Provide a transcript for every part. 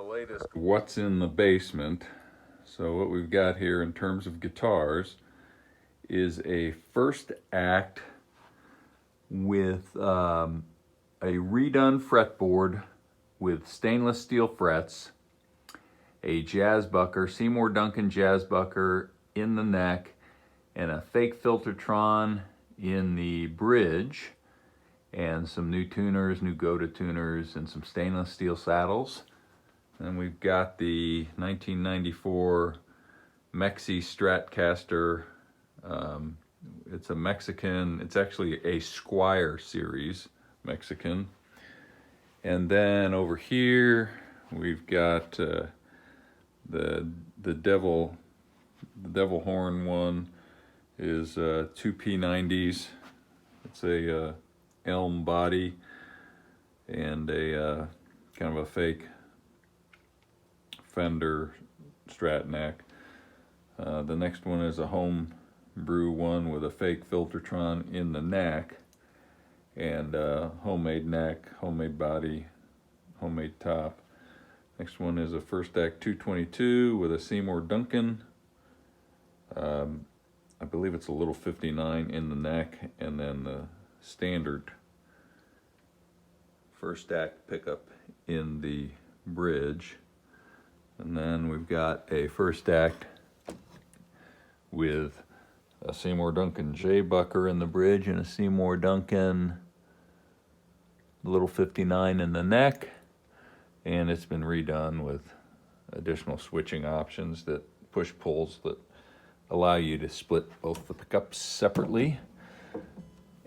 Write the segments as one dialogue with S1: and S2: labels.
S1: the latest What's in the Basement. So what we've got here in terms of guitars is a first act with a redone fretboard with stainless steel frets, a Jazzbucker, Seymour Duncan Jazzbucker in the neck, and a fake Filtertron in the bridge, and some new tuners, new Goda tuners, and some stainless steel saddles. And we've got the 1994 Mexi Stratcaster. It's a Mexican, it's actually a Squire series Mexican. And then over here we've got the devil horn one is two P90s. It's a elm body and a kind of a fake Fender Strat neck. The next one is a home brew one with a fake Filtertron in the neck, and homemade neck, homemade body, homemade top. Next one is a First Act 222 with a Seymour Duncan. I believe it's a little 59 in the neck, and then the standard First Act pickup in the bridge. And then we've got a First Act with a Seymour Duncan J-Bucker in the bridge and a Seymour Duncan little 59 in the neck. And it's been redone with additional switching options, that push-pulls that allow you to split both the pickups separately.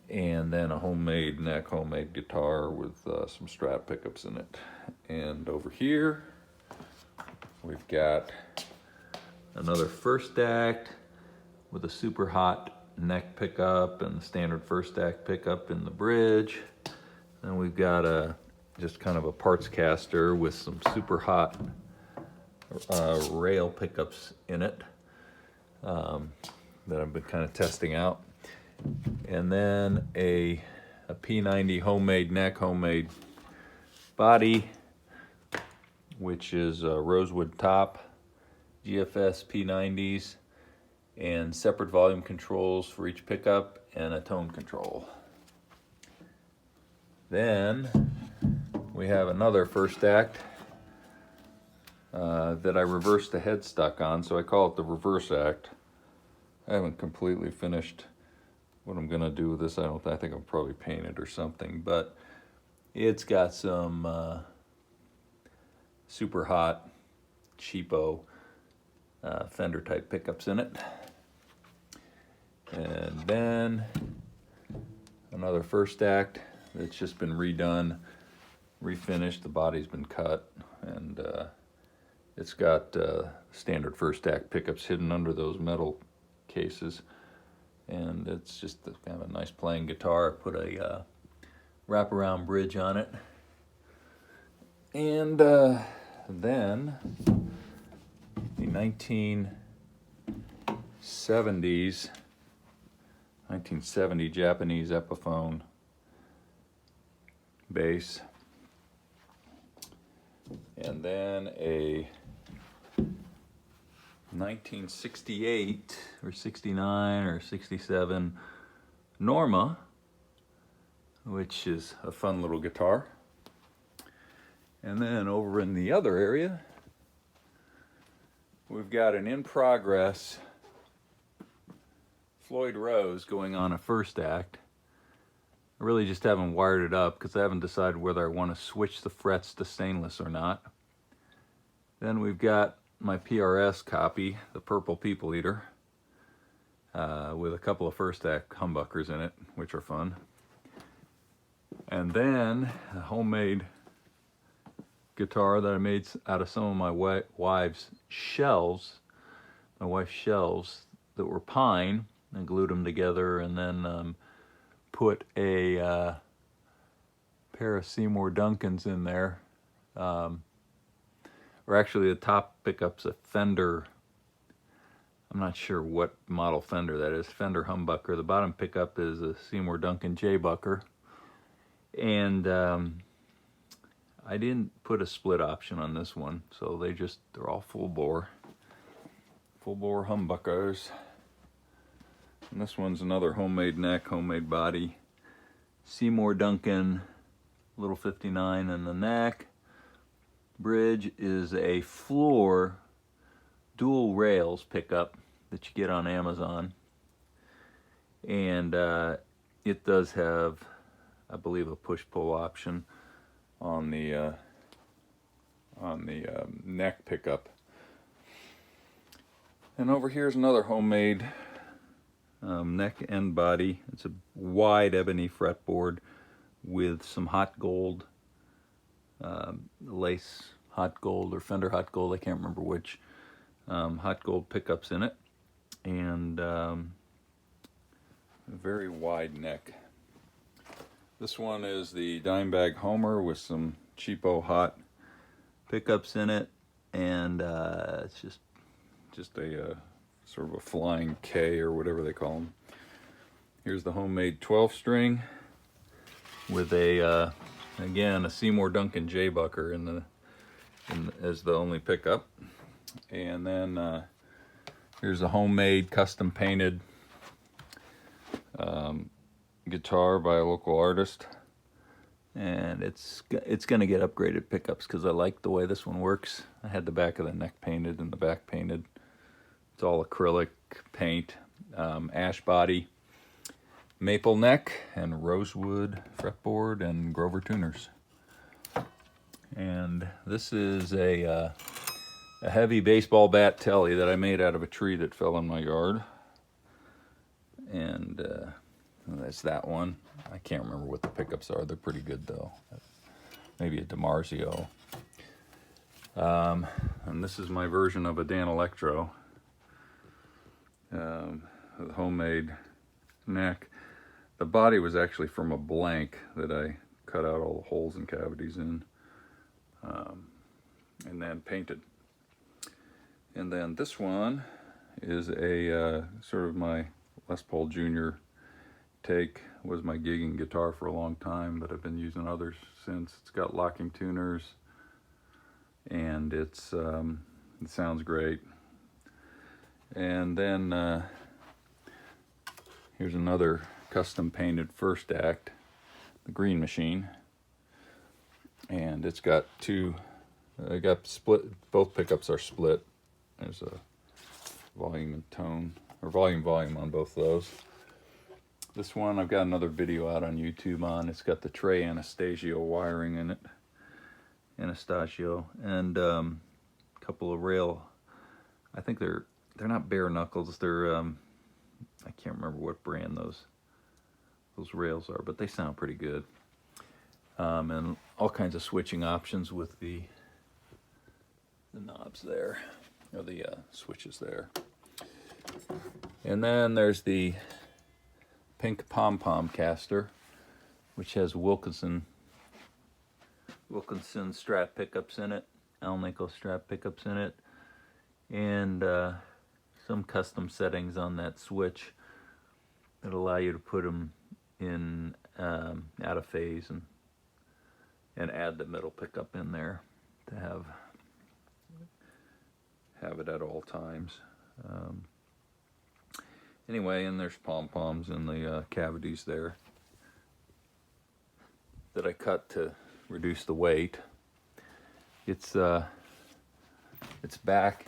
S1: And then a homemade neck, homemade guitar with some Strat pickups in it. And over here, we've got another First Act with a super hot neck pickup and the standard First Act pickup in the bridge. And we've got just kind of a parts caster with some super hot rail pickups in it that I've been kind of testing out. And then a P90 homemade neck, homemade body, which is a rosewood top, GFS P90s, and separate volume controls for each pickup and a tone control. Then we have another First Act that I reversed the headstock on, so I call it the Reverse Act. I haven't completely finished what I'm gonna do with this. I think I'll probably paint it or something, but it's got some super hot, cheapo Fender type pickups in it. And then another First Act that's just been redone, refinished. The body's been cut, and it's got standard First Act pickups hidden under those metal cases. And it's just kind of a nice playing guitar. I put a wraparound bridge on it. And then the 1970 Japanese Epiphone bass. And then a 1968 or 69 or 67 Norma, which is a fun little guitar. And then over in the other area, we've got an in progress Floyd Rose going on a First Act. I really just haven't wired it up because I haven't decided whether I want to switch the frets to stainless or not. Then we've got my PRS copy, the Purple People Eater, with a couple of First Act humbuckers in it, which are fun. And then a homemade guitar that I made out of some of my wife's shelves, that were pine. I glued them together and then put a pair of Seymour Duncans in there. Or actually the top pickup's a Fender, I'm not sure what model Fender that is, Fender humbucker. The bottom pickup is a Seymour Duncan J-Bucker. And I didn't put a split option on this one, so they're all full bore humbuckers. And this one's another homemade neck, homemade body. Seymour Duncan little 59 in the neck. Bridge is a floor dual rails pickup that you get on Amazon. And it does have, I believe, a push-pull option on the neck pickup. And over here's another homemade neck and body. It's a wide ebony fretboard with some hot gold, lace hot gold or Fender hot gold, I can't remember which, hot gold pickups in it, and a very wide neck. This one is the Dimebag Homer with some cheapo hot pickups in it, and it's just a sort of a flying K or whatever they call them. Here's the homemade 12 string with a again a Seymour Duncan J-Bucker as the only pickup, and then here's a homemade custom painted guitar by a local artist, and it's gonna get upgraded pickups because I like the way this one works. I had the back of the neck painted and the back painted. It's all acrylic paint, ash body, maple neck, and rosewood fretboard and Grover tuners. And this is a heavy baseball bat telly that I made out of a tree that fell in my yard. And that's that one. I can't remember what the pickups are. They're pretty good though. Maybe a DiMarzio. And this is my version of a Danelectro. The homemade neck. The body was actually from a blank that I cut out all the holes and cavities in, and then painted. And then this one is a sort of my Les Paul Jr. take. Was my gigging guitar for a long time, but I've been using others since. It's got locking tuners, and it sounds great. And then here's another custom painted First Act, the Green Machine, and it's got I got split. Both pickups are split. There's a volume and tone, or volume on both of those. This one I've got another video out on YouTube on. It's got the Trey Anastasio wiring in it, Anastasio, and a couple of rail. I think they're not bare knuckles. They're I can't remember what brand those rails are, but they sound pretty good. And all kinds of switching options with the knobs there, or the switches there. And then there's the pink pom-pom caster, which has Wilkinson Strat pickups in it, Alnico Strat pickups in it, and some custom settings on that switch that allow you to put them in out of phase and add the middle pickup in there to have it at all times. Anyway, and there's pom-poms in the cavities there that I cut to reduce the weight. Its back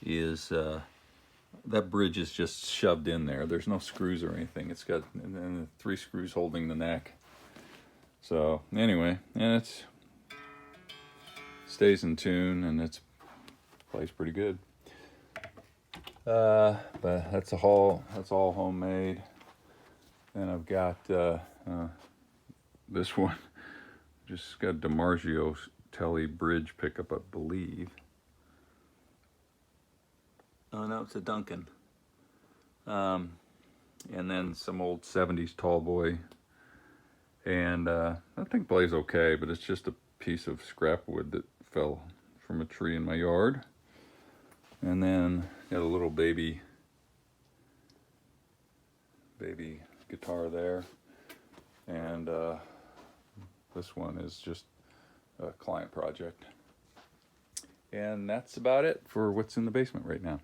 S1: is that bridge is just shoved in there. There's no screws or anything. It's got and then 3 screws holding the neck. So anyway, and it stays in tune and it plays pretty good. But that's all homemade. Then I've got this one. Just got DiMarzio Telly bridge pickup, I believe. Oh no, it's a Duncan. And then some old 70s tall boy. And that thing plays okay, but it's just a piece of scrap wood that fell from a tree in my yard. And then got a little baby guitar there. And this one is just client project. And that's about it for what's in the basement right now.